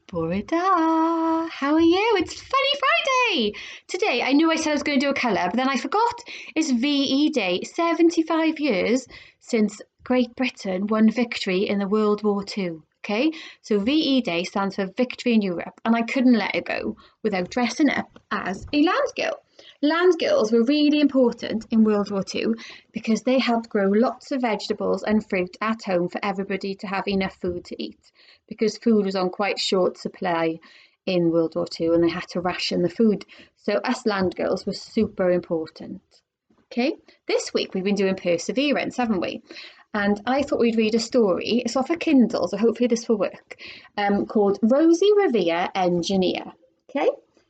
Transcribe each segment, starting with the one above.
Borida, how are you? It's Funny Friday! Today, I knew I said I was going to do a colour, but then I forgot. It's VE Day, 75 years since Great Britain won victory in the World War II. Okay, so VE Day stands for Victory in Europe, and I couldn't let it go without dressing up as a land girl. Land girls were really important in World War II because they helped grow lots of vegetables and fruit at home for everybody to have enough food to eat, because food was on quite short supply in World War II and they had to ration the food. So us land girls were super important. Okay, this week we've been doing perseverance, haven't we? And I thought we'd read a story. It's off a Kindle, so hopefully this will work, called Rosie, Revere, Engineer. Okay,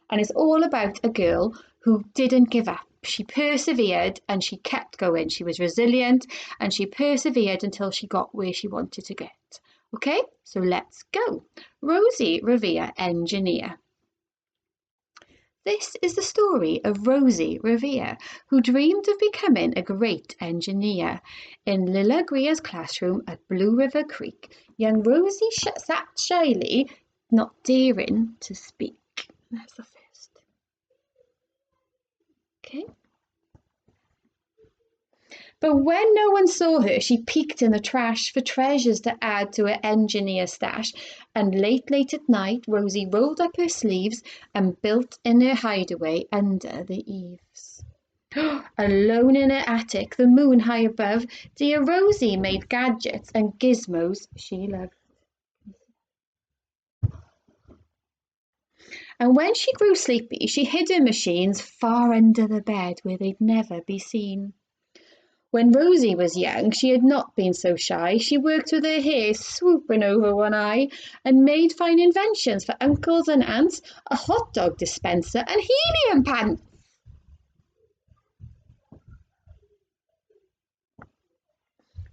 and it's all about a girl who didn't give up. She persevered and she kept going. She was resilient and she persevered until she got where she wanted to get. Okay, so let's go. Rosie, Revere, Engineer. This is the story of Rosie Revere, who dreamed of becoming a great engineer. In Lilla Greer's classroom at Blue River Creek, young Rosie sat shyly, not daring to speak. That's the first. Okay. But when no one saw her, she peeked in the trash for treasures to add to her engineer stash. And late at night, Rosie rolled up her sleeves and built in her hideaway under the eaves. Alone in her attic, the moon high above, dear Rosie made gadgets and gizmos she loved. And when she grew sleepy, she hid her machines far under the bed where they'd never be seen. When Rosie was young, she had not been so shy. She worked with her hair swooping over one eye and made fine inventions for uncles and aunts, a hot dog dispenser and helium pants.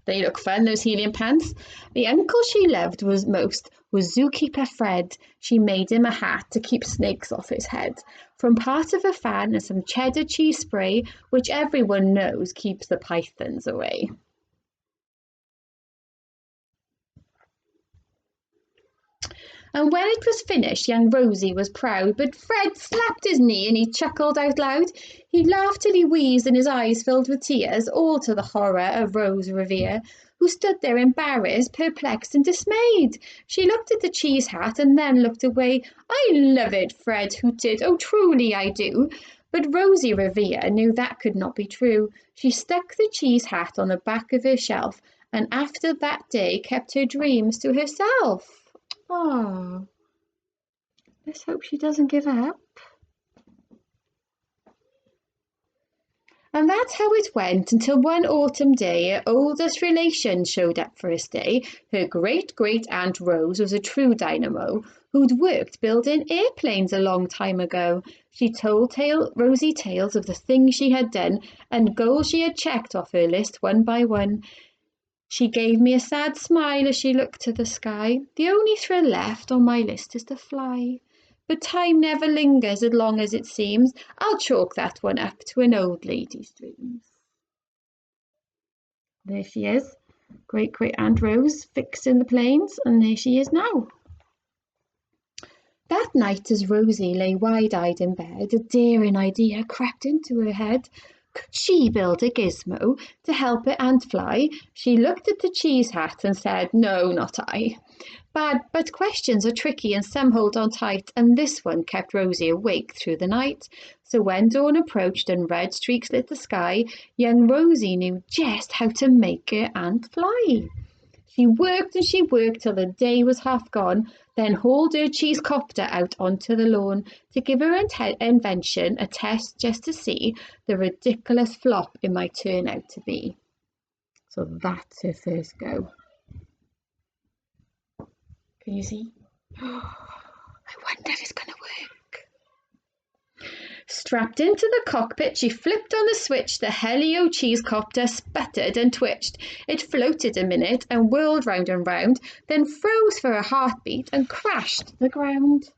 They look fun, those helium pants. The uncle she loved most was Zookeeper Fred. She made him a hat to keep snakes off his head, from part of a fan and some cheddar cheese spray, which everyone knows keeps the pythons away. And when it was finished, young Rosie was proud, but Fred slapped his knee and he chuckled out loud. He laughed till he wheezed and his eyes filled with tears, all to the horror of Rose Revere, who stood there embarrassed, perplexed and dismayed. She looked at the cheese hat and then looked away. I love it, Fred hooted. Oh, truly I do. But Rosie Revere knew that could not be true. She stuck the cheese hat on the back of her shelf and after that day kept her dreams to herself. Oh, let's hope she doesn't give up. And that's how it went until one autumn day, her oldest relation showed up for a stay. Her great-great-aunt Rose was a true dynamo who'd worked building airplanes a long time ago. She told Rosie tales of the things she had done and goals she had checked off her list one by one. She gave me a sad smile as she looked to the sky. The only thrill left on my list is to fly. But time never lingers as long as it seems. I'll chalk that one up to an old lady's dreams. There she is, great-great-aunt Rose, fixing the planes, and there she is now. That night as Rosie lay wide-eyed in bed, a daring idea crept into her head. Could she build a gizmo to help her aunt fly? She looked at the cheese hat and said, no, not I. But questions are tricky and some hold on tight, and this one kept Rosie awake through the night. So when dawn approached and red streaks lit the sky, young Rosie knew just how to make her aunt fly. She worked and she worked till the day was half gone, then hauled her cheese copter out onto the lawn to give her invention a test just to see the ridiculous flop it might turn out to be. So that's her first go. Can you see? I wonder if it's going to work. Strapped into the cockpit, she flipped on the switch. The Helio cheese copter sputtered and twitched. It floated a minute and whirled round and round, then froze for a heartbeat and crashed to the ground.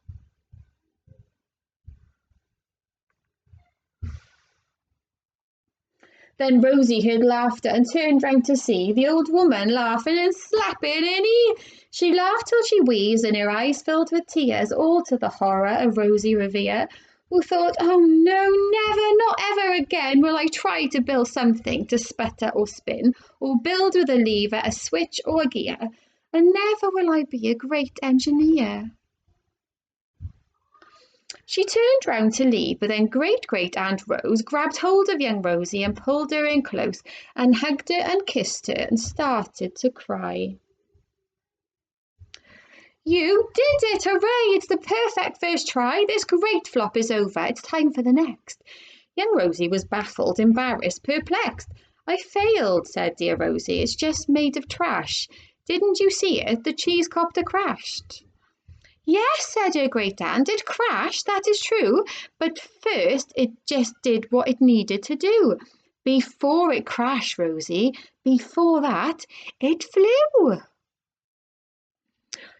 Then Rosie heard laughter and turned round to see the old woman laughing and slapping her knee. She laughed till she wheezed and her eyes filled with tears, all to the horror of Rosie Revere, who thought, oh no, never, not ever again will I try to build something to sputter or spin, or build with a lever, a switch or a gear, and never will I be a great engineer. She turned round to leave, but then Great-Great-Aunt Rose grabbed hold of young Rosie and pulled her in close and hugged her and kissed her and started to cry. You did it! Hooray! It's the perfect first try. This great flop is over. It's time for the next. Young Rosie was baffled, embarrassed, perplexed. I failed, said dear Rosie. It's just made of trash. Didn't you see it? The cheese copter crashed. Yes, said her great aunt, it crashed, that is true, but first it just did what it needed to do. Before it crashed, Rosie, before that, it flew.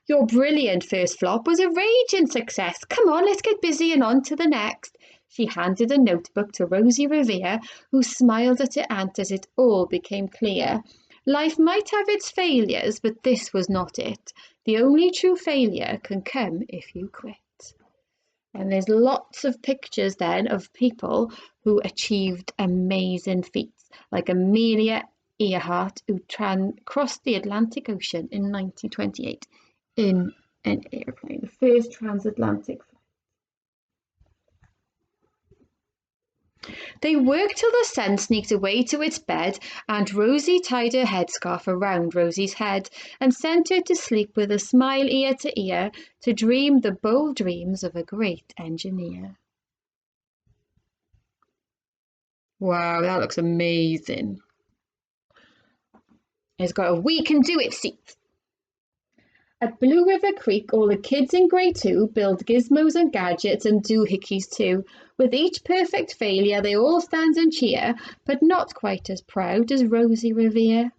Your brilliant first flop was a raging success. Come on, let's get busy and on to the next. She handed a notebook to Rosie Revere, who smiled at her aunt as it all became clear. Life might have its failures, but this was not it. The only true failure can come if you quit. And there's lots of pictures then of people who achieved amazing feats, like Amelia Earhart, who crossed the Atlantic Ocean in 1928 in an airplane, the first transatlantic flight. They worked till the sun sneaked away to its bed, and Rosie tied her headscarf around Rosie's head and sent her to sleep with a smile ear to ear, to dream the bold dreams of a great engineer. Wow, that looks amazing. It's got a "We Can Do It" seat. At Blue River Creek, all the kids in grade 2 build gizmos and gadgets and doohickeys too. With each perfect failure, they all stand and cheer, but not quite as proud as Rosie Revere.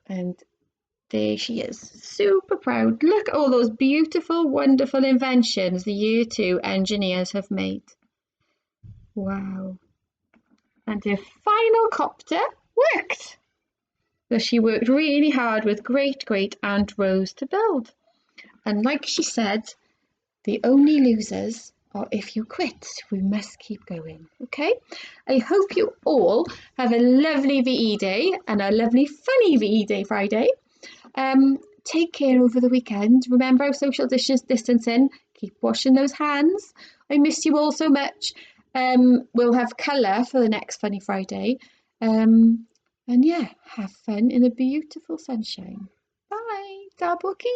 And there she is, super proud. Look at all those beautiful, wonderful inventions the Year 2 engineers have made. Wow. And her final copter worked. So she worked really hard with Great-Great-Aunt Rose to build. And like she said, the only losers are if you quit. We must keep going, okay? I hope you all have a lovely VE day and a lovely funny VE day Friday. Take care over the weekend. Remember our social distancing. Keep washing those hands. I miss you all so much. We'll have colour for the next Funny Friday. And yeah, have fun in a beautiful sunshine. Bye, Dabuki.